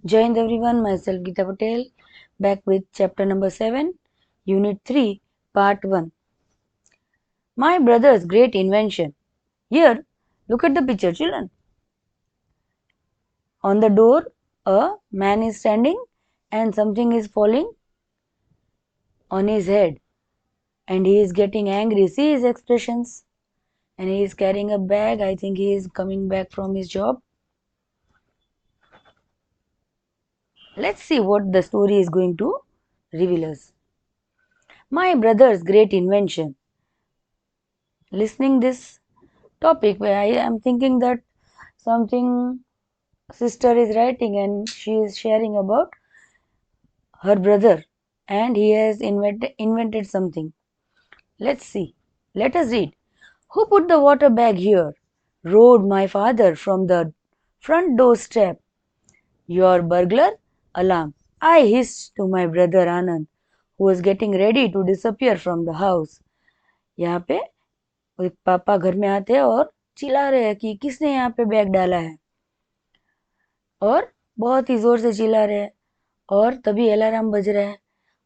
Jai Hind everyone, myself Geeta Patel, back with chapter number 7, unit 3, part 1. My brother's great invention. Here, look at the picture, children. On the door, a man is standing and something is falling on his head and he is getting angry. See his expressions. And he is carrying a bag. I think he is coming back from his job. Let's see what the story is going to reveal us. My brother's great invention. Listening this topic, where I am thinking that something sister is writing and she is sharing about her brother and he has invented something. Let's see. Let us read. Who put the water bag here? Roared my father from the front doorstep. Your burglar alarm. I hissed to my brother Anand, who was getting ready to disappear from the house. यहाँ पे एक पापा घर में आते हैं और चिल्ला रहे हैं कि किसने यहाँ पे बैग डाला है और बहुत ही जोर से चिल्ला रहे हैं और तभी अलार्म बज रहा है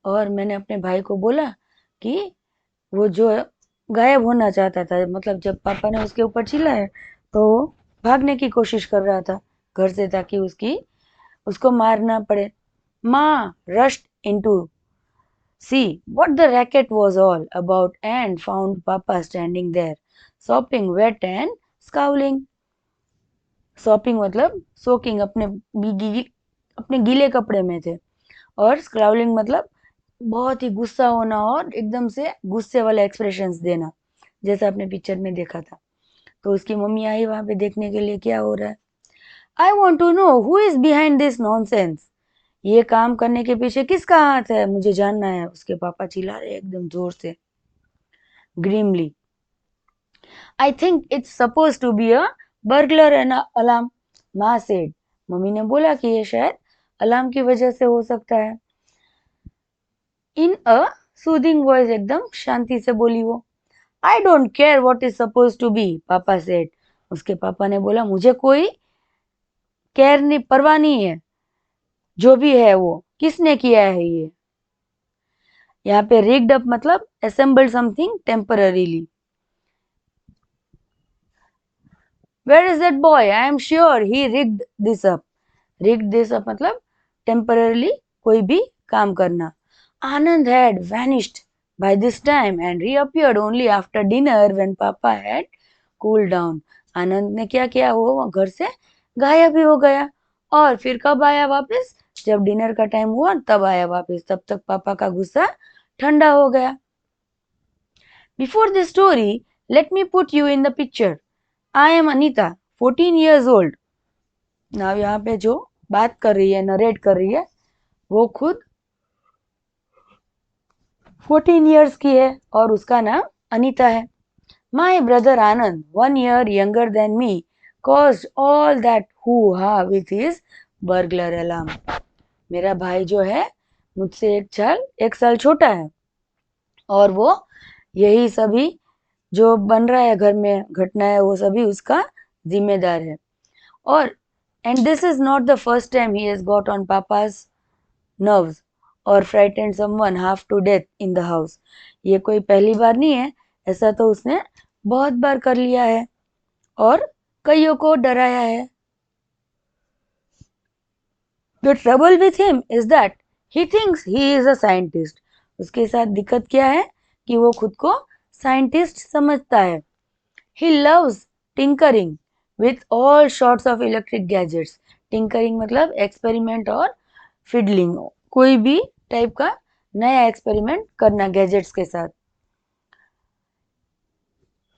और मैंने अपने भाई को बोला कि वो जो गायब होना चाहता था, मतलब जब पापा ने उसके ऊपर चिल्लाया तो भागने की कोशिश कर रहा था घर से ताकि उसको मारना पड़े. माँ rushed into see what the racket was all about and found Papa standing there, sopping wet and scowling. Sopping मतलब soaking, अपने गीले कपड़े में थे और स्क्राउलिंग मतलब बहुत ही गुस्सा होना और एकदम से गुस्से वाले एक्सप्रेशंस देना, जैसा आपने पिक्चर में देखा था. तो उसकी मम्मी आई वहां पे देखने के लिए क्या हो रहा है. I want to know who is behind this nonsense. ये काम करने के पीछे किसका हाथ है, मुझे जानना है. उसके पापा चिल्ला रहे एकदम जोर से, grimly. I think it's suppose to be a burglar and alarm, maa said. मम्मी ने बोला कि ये शायद अलार्म की वजह से हो सकता है. इन अ सूदिंग वॉइस, एकदम शांति से बोली वो. I don't care what is suppose to be, papa said. उसके पापा ने बोला मुझे कोई केयर नहीं, परवाह नहीं है जो भी है वो किसने किया है ये. यहाँ पे rigged up मतलब assembled something temporarily. Where is that boy? I am sure he rigged this up. Rigged this up मतलब temporarily कोई भी काम करना. Anand had vanished by this time and reappeared only after dinner when Papa had cooled down. आनंद ने क्या किया, वो घर से गायब ही हो गया और फिर कब आया वापस, जब डिनर का टाइम हुआ तब आया वापस. तब तक पापा का गुस्सा ठंडा हो गया. Before this story, let me put you in the picture. I am Anita, 14 years old. Now यहाँ पे जो बात कर रही है, नरेट कर रही है, वो खुद 14 years की है और उसका नाम अनीता है. My brother Anand, 1 year younger than me, caused all that hoo-ha with his burglar alarm. मेरा भाई जो है मुझसे एक साल छोटा है और वो यही सभी जो बन रहा है घर में घटना है वो सभी उसका जिम्मेदार है. और and this is not the first time he has got on पापा's nerves और frightened someone half to death in the house. ये कोई पहली बार नहीं है, ऐसा तो उसने बहुत बार कर लिया है और कईयों को डराया है. The trouble with him is that he thinks he is a scientist. उसके साथ दिक्कत क्या है कि वो खुद को साइंटिस्ट समझता है. He loves tinkering with all sorts of electric gadgets. Tinkering मतलब एक्सपेरिमेंट और फिडलिंग, कोई भी टाइप का नया एक्सपेरिमेंट करना गैजेट्स के साथ.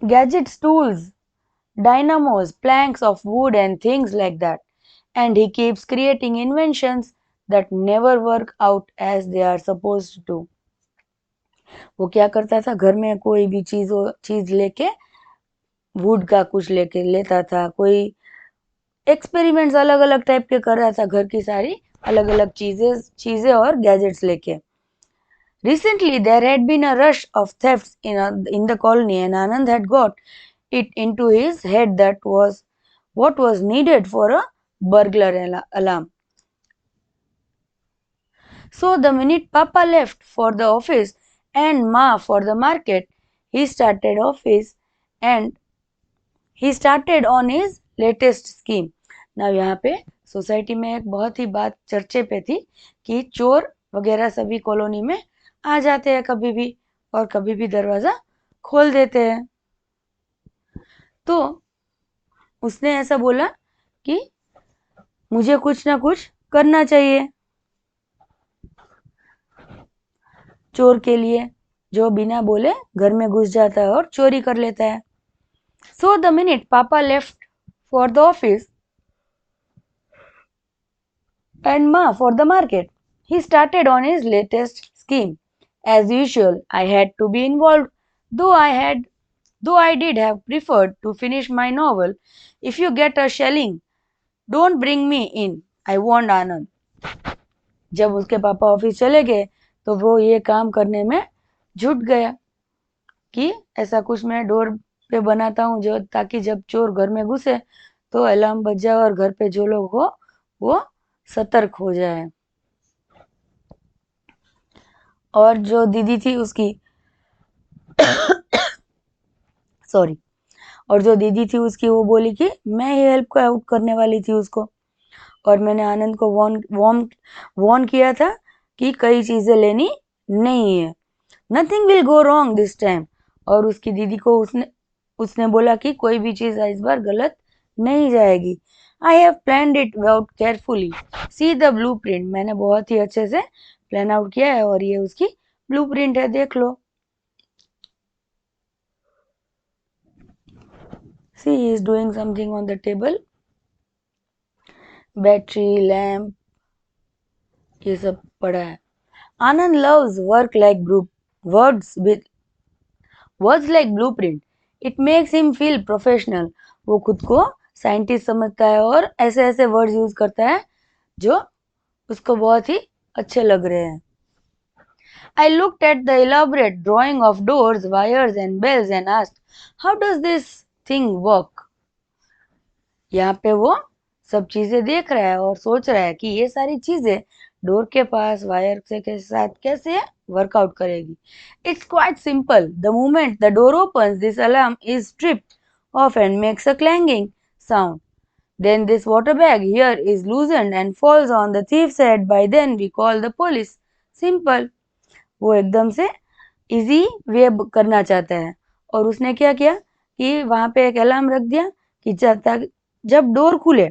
Gadgets, tools, dynamos, planks of wood and things like that. And he keeps creating inventions that never work out as they are supposed to. वो क्या करता था, घर में कोई भी चीज लेके, वुड का कुछ लेके लेता था, कोई एक्सपेरिमेंट्स अलग अलग टाइप के कर रहा था, घर की सारी अलग अलग चीजें और गैजेट्स लेके. Recently there had been a rush of thefts in the colony and Anand had got it into his head that was what was needed for a burglar alarm. So the minute Papa left for the office and Ma for the market, he started office and he started on his latest scheme. Now यहाँ पे society में एक बहुत ही बात चर्चे पे थी कि चोर वगैरह सभी कॉलोनी में आ जाते हैं कभी भी और कभी भी दरवाजा खोल देते हैं. तो उसने ऐसा बोला कि मुझे कुछ ना कुछ करना चाहिए चोर के लिए जो बिना बोले घर में घुस जाता है और चोरी कर लेता है. So the minute Papa left for the office and Ma for the market, he started on his latest scheme. As usual, I had to be involved, though I did have preferred to finish my novel. If you get a shelling, don't bring me in, I warned Anand. जब उसके पापा office चले गए तो वो ये काम करने में जुट गया कि ऐसा कुछ मैं डोर पे बनाता हूँ जो ताकि जब चोर घर में घुसे तो अलार्म बज जाए और घर पे जो लोग हो वो सतर्क हो जाए. और जो दीदी थी उसकी सॉरी और जो दीदी थी उसकी वो बोली कि मैं ही हेल्प आउट करने वाली थी उसको और मैंने आनंद को वॉर्न किया था कि कई चीजें लेनी नहीं है. Nothing will go wrong this time. और उसकी दीदी को उसने बोला कि कोई भी चीज इस बार गलत नहीं जाएगी. I have planned it out carefully. See the blueprint. मैंने बहुत ही अच्छे से प्लान आउट किया है और ये उसकी ब्लूप्रिंट है, देख लो. See, he is doing something on the table. Battery lamp ये सब पड़ा है. आनंद loves words like blueprint. It makes him feel professional. वो खुद को साइंटिस्ट समझता है और ऐसे ऐसे वर्ड्स यूज करता है जो उसको बहुत ही अच्छे लग रहे हैं. I looked at the elaborate drawing of doors, wires and bells and asked, how does this thing work? यहाँ पे वो सब चीजें देख रहा है और सोच रहा है कि ये सारी चीजें डोर के पास वायर से के साथ कैसे वर्कआउट करेगी. It's quite simple. The moment the door opens this alarm is stripped off and makes a clanging sound. Then this water bag here is loosened and falls on the thief's head. By then we call the police. Simple. वो एकदम से easy way करना चाहता है और उसने क्या किया कि वहां पे एक अलार्म रख दिया कि जब डोर खुले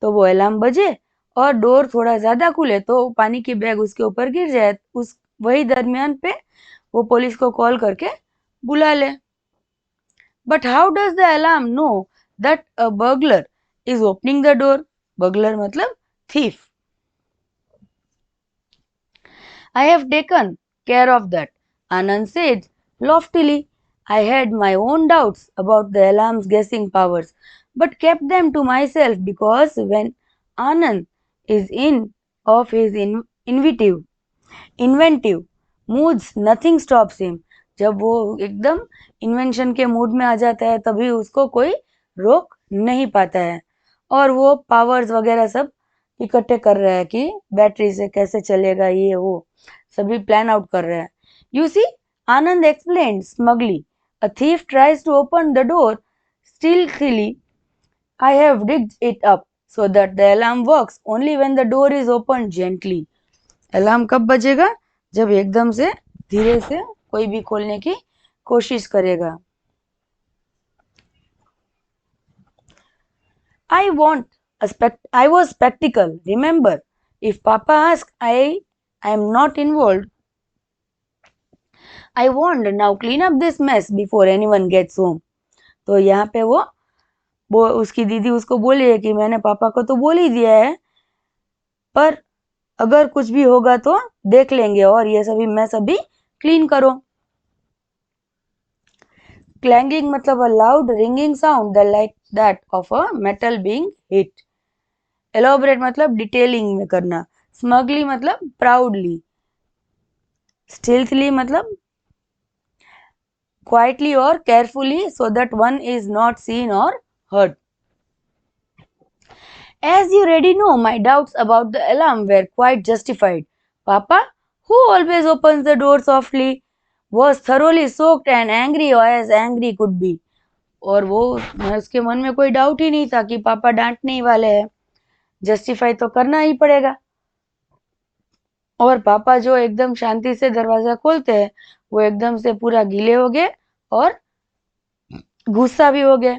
तो वो अलार्म बजे और डोर थोड़ा ज्यादा खुले तो पानी की बैग उसके ऊपर गिर जाए. उस वही दरमियान पे वो पुलिस को कॉल करके बुला ले. But how does the alarm know that a burglar is opening the door. Burglar मतलब thief. I have taken care of that, Anand said loftily. I had my own doubts about the alarm's guessing powers, but kept them to myself because when Anand is in of his inventive moods, nothing stops him. जब वो एकदम invention के mood में आ जाता है तभी उसको कोई रोक नहीं पाता है. और वो पावर्स वगैरह सब इकट्ठे कर रहा है कि बैटरी से कैसे चलेगा ये वो सभी प्लान आउट कर रहा है. You see, Anand explained smugly. A thief tries to open the door stealthily. I have rigged it up so that the alarm works only when the door is opened gently. Alarm कब बजेगा? जब एकदम से धीरे से कोई भी खोलने की कोशिश करेगा. I was spectacle. Remember, if Papa asks, I am not involved. I warned, now clean up this mess before anyone gets home. तो यहाँ पे वो उसकी दीदी उसको बोली है कि मैंने पापा को तो बोल ही दिया है पर अगर कुछ भी होगा तो देख लेंगे और ये सभी मैस अभी क्लीन करो. क्लैंगिंग मतलब a loud ringing sound like that of a metal being hit. Elaborate मतलब डिटेलिंग में करना. Smugly मतलब proudly. Stealthily मतलब quietly or carefully so that one is not seen or heard. As you already know, my doubts about the alarm were quite justified. Papa, who always opens the door softly, was thoroughly soaked and angry as angry could be. और वो उसके मन में कोई doubt ही नहीं था कि पापा डांटने ही वाले हैं, जस्टिफाई तो करना ही पड़ेगा। और पापा जो एकदम शांति से दरवाजा खोलते हैं, वो एकदम से पूरा गीले हो गए और गुस्सा भी हो गए।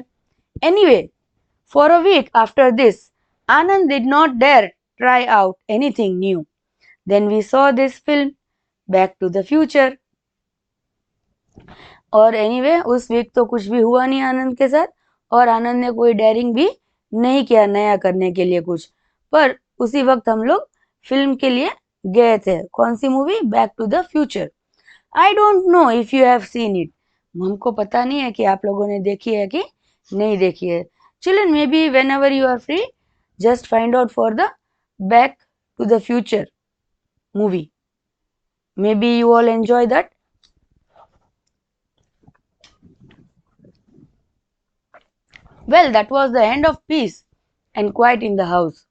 Anyway, for a week after this, Anand did not dare try out anything new. Then we saw this film Back to the Future. और एनीवे उस वीक तो कुछ भी हुआ नहीं आनंद के साथ, और आनंद ने कोई डेयरिंग भी नहीं किया नया करने के लिए कुछ। पर उसी वक्त हम लोग फिल्म के लिए गए थे। कौन सी movie? Back to the future. I don't know if you have seen it. हमको पता नहीं है कि आप लोगों ने देखी है कि नहीं देखी है। Children, may be whenever you are free, just find out for the Back to the Future movie. Maybe you all enjoy that. Well, that was the end of peace and quiet in the house.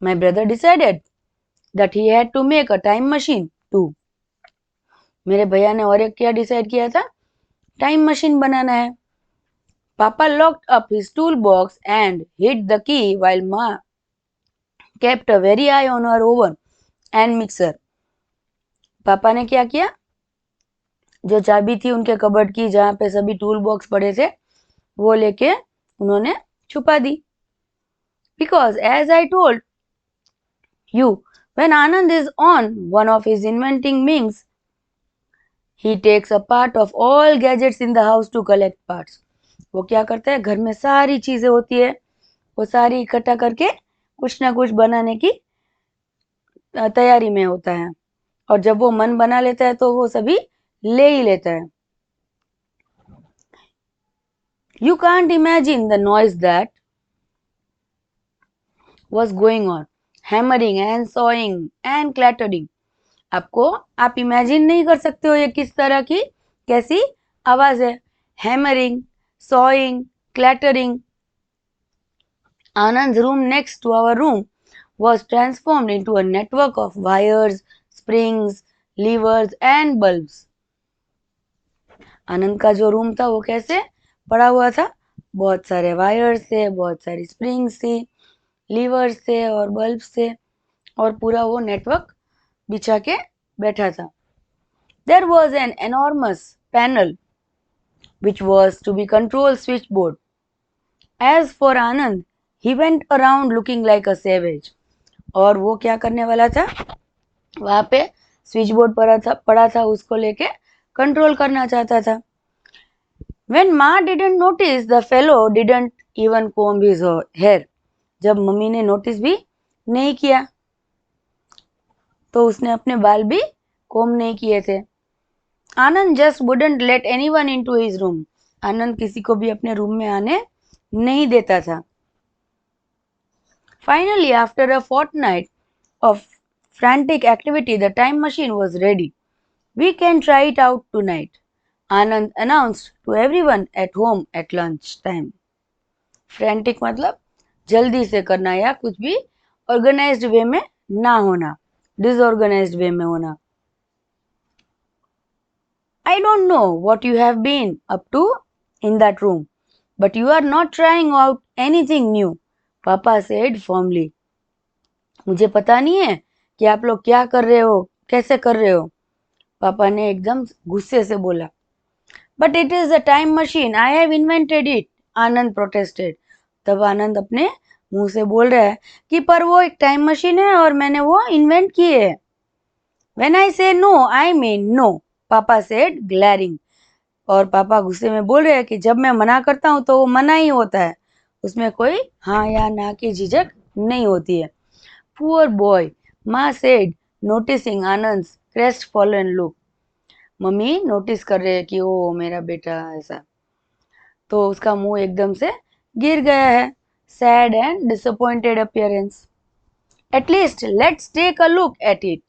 My brother decided that he had to make a time machine too. मेरे भैया ने और एक क्या decide किया था? Time machine बनाना है। Papa locked up his toolbox and hid the key while Ma kept a very eye on her oven and mixer. पापा ने क्या किया? जो चाबी थी उनके कबर्ड की, जहाँ पे सभी टूल बॉक्स पड़े थे, वो लेके उन्होंने छुपा दी। Because as I told you, when Anand is on one of his inventing minks, he takes a part of all gadgets in the house to collect parts. वो क्या करता है? घर में सारी चीजें होती है, वो सारी इकट्ठा करके कुछ ना कुछ बनाने की तैयारी में होता है। और जब वो मन बना लेता है तो वो सभी ले ही लेता है। You can't imagine the noise that was going on, hammering and sawing and clattering. आप इमेजिन नहीं कर सकते हो ये किस तरह की कैसी आवाज है। Hammering, sawing, clattering. Anand's room next to our room was transformed into a network of wires, springs, levers and bulbs. आनंद का जो रूम था वो कैसे पड़ा हुआ था? बहुत सारे वायर्स थे, बहुत सारी स्प्रिंग्स थी, लीवर्स थे और बल्ब्स थे, और पूरा वो नेटवर्क बिछा के बैठा था। There was an enormous panel which was to be control switchboard. As for Anand, he went around looking like a savage. और वो क्या करने वाला था? वहां पे स्विच बोर्ड पड़ा था, उसको लेके कंट्रोल करना चाहता था। When Ma didn't notice, the fellow didn't even comb his hair. जब मम्मी ने नोटिस भी नहीं किया तो उसने अपने बाल भी कोम नहीं किए थे। आनंद just wouldn't let anyone into his room. आनंद किसी को भी अपने रूम में आने नहीं देता था। Finally, after a fortnight of frantic activity, the time machine was ready. We can try it out tonight, Anand announced to everyone at home at lunch time. Frantic मतलब जल्दी से करना या कुछ भी organized way में ना होना, disorganized way में होना। I don't know what you have been up to in that room, but you are not trying out anything new, Papa said firmly. मुझे पता नहीं है कि आप लोग क्या कर रहे हो, कैसे कर रहे हो, पापा ने एकदम गुस्से से बोला। But it is a time machine, I have invented it, Anand protested. तब आनंद अपने मुंह से बोल रहा है कि पर वो एक टाइम मशीन है और मैंने वो इन्वेंट की है। व्हेन आई से नो आई मीन नो, पापा सेड ग्लैरिंग। और पापा गुस्से में बोल रहे हैं कि जब मैं मना करता हूँ तो वो मना ही होता है, उसमें कोई हाँ या ना की झिझक नहीं होती है। Poor boy, maa said noticing Anand's crestfallen look. मम्मी नोटिस कर रहे हैं कि ओ मेरा बेटा ऐसा, तो उसका मुंह एकदम से गिर गया है। Sad and disappointed appearance. At least let's take a look at it.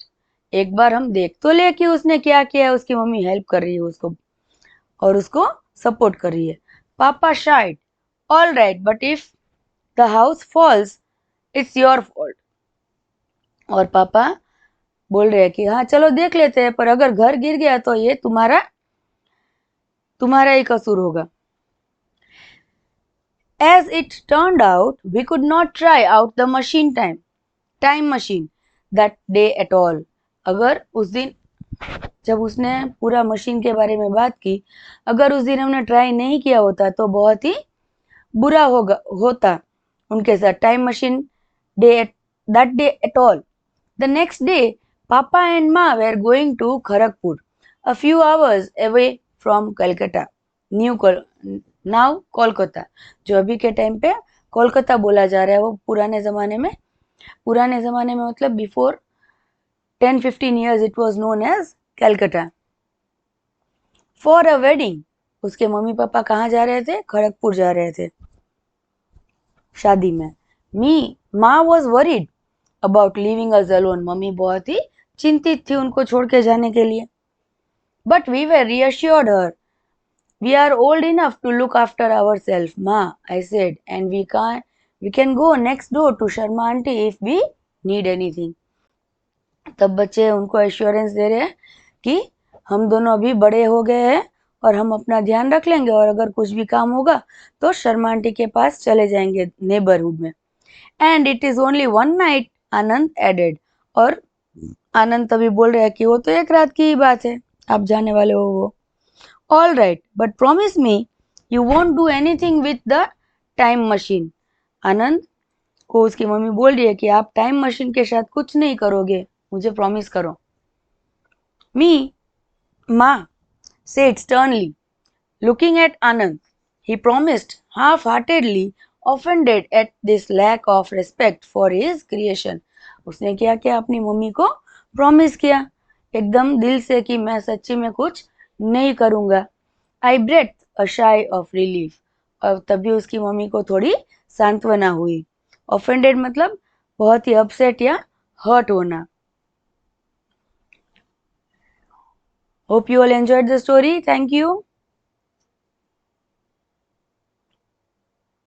एक बार हम देख तो ले कि उसने क्या किया है। उसकी मम्मी हेल्प कर रही है उसको और उसको सपोर्ट कर रही है। पापा sighed, all right, but if the house falls it's your fault. और पापा बोल रहे हैं कि हाँ चलो देख लेते हैं, पर अगर घर गिर गया तो ये तुम्हारा ही कसूर होगा. As it turned out, we could not try out the time machine that day at all. अगर उस दिन जब उसने पूरा मशीन के बारे में बात की, अगर उस दिन हमने ट्राई नहीं किया होता तो बहुत ही बुरा होता उनके साथ. Time machine day that day at all. The next day पापा एंड माँ were going to Kharagpur, a few hours away from Calcutta. New now Kolkata, जो अभी के टाइम पे कोलकाता बोला जा रहा है, वो पुराने जमाने में मतलब before 10-15 years it was known as Calcutta. For a wedding. उसके मम्मी पापा कहाँ जा रहे थे? खड़गपुर जा रहे थे शादी में. माँ was worried about living us alone. Mummy बहुत ही चिंतित थी उनको छोड़ के जाने के लिए. But we were reassured her. We are old enough to look after ourselves, Ma, I said, and we can go next door to Sharma auntie if we need anything. तब बच्चे उनको एश्योरेंस दे रहे हैं कि हम दोनों अभी बड़े हो गए हैं और हम अपना ध्यान रख लेंगे, और अगर कुछ भी काम होगा तो शर्मा आंटी के पास चले जाएंगे नेबरहुड में. And it is only one night, Anand added. और आनंद तभी बोल रहे हैं कि वो तो एक रात की ही बात है, आप जाने वाले हो वो. All right, but promise me you won't do anything with the time machine. आनंद को उसकी मम्मी बोल रही है कि आप टाइम मशीन के साथ कुछ नहीं करोगे, मुझे प्रॉमिस करो. Me, Ma said sternly, looking at Anand. He promised half-heartedly, offended at this lack of respect for his creation. उसने क्या किया? अपनी मम्मी को प्रॉमिस किया एकदम दिल से कि मैं सच्ची में कुछ नहीं करूंगा. आई ब्रेथ अ शाई ऑफ रिलीफ. और तभी उसकी मम्मी को थोड़ी सांत्वना हुई. ऑफेंडेड मतलब बहुत ही अपसेट या हर्ट होना. Hope you all enjoyed the story. Thank you.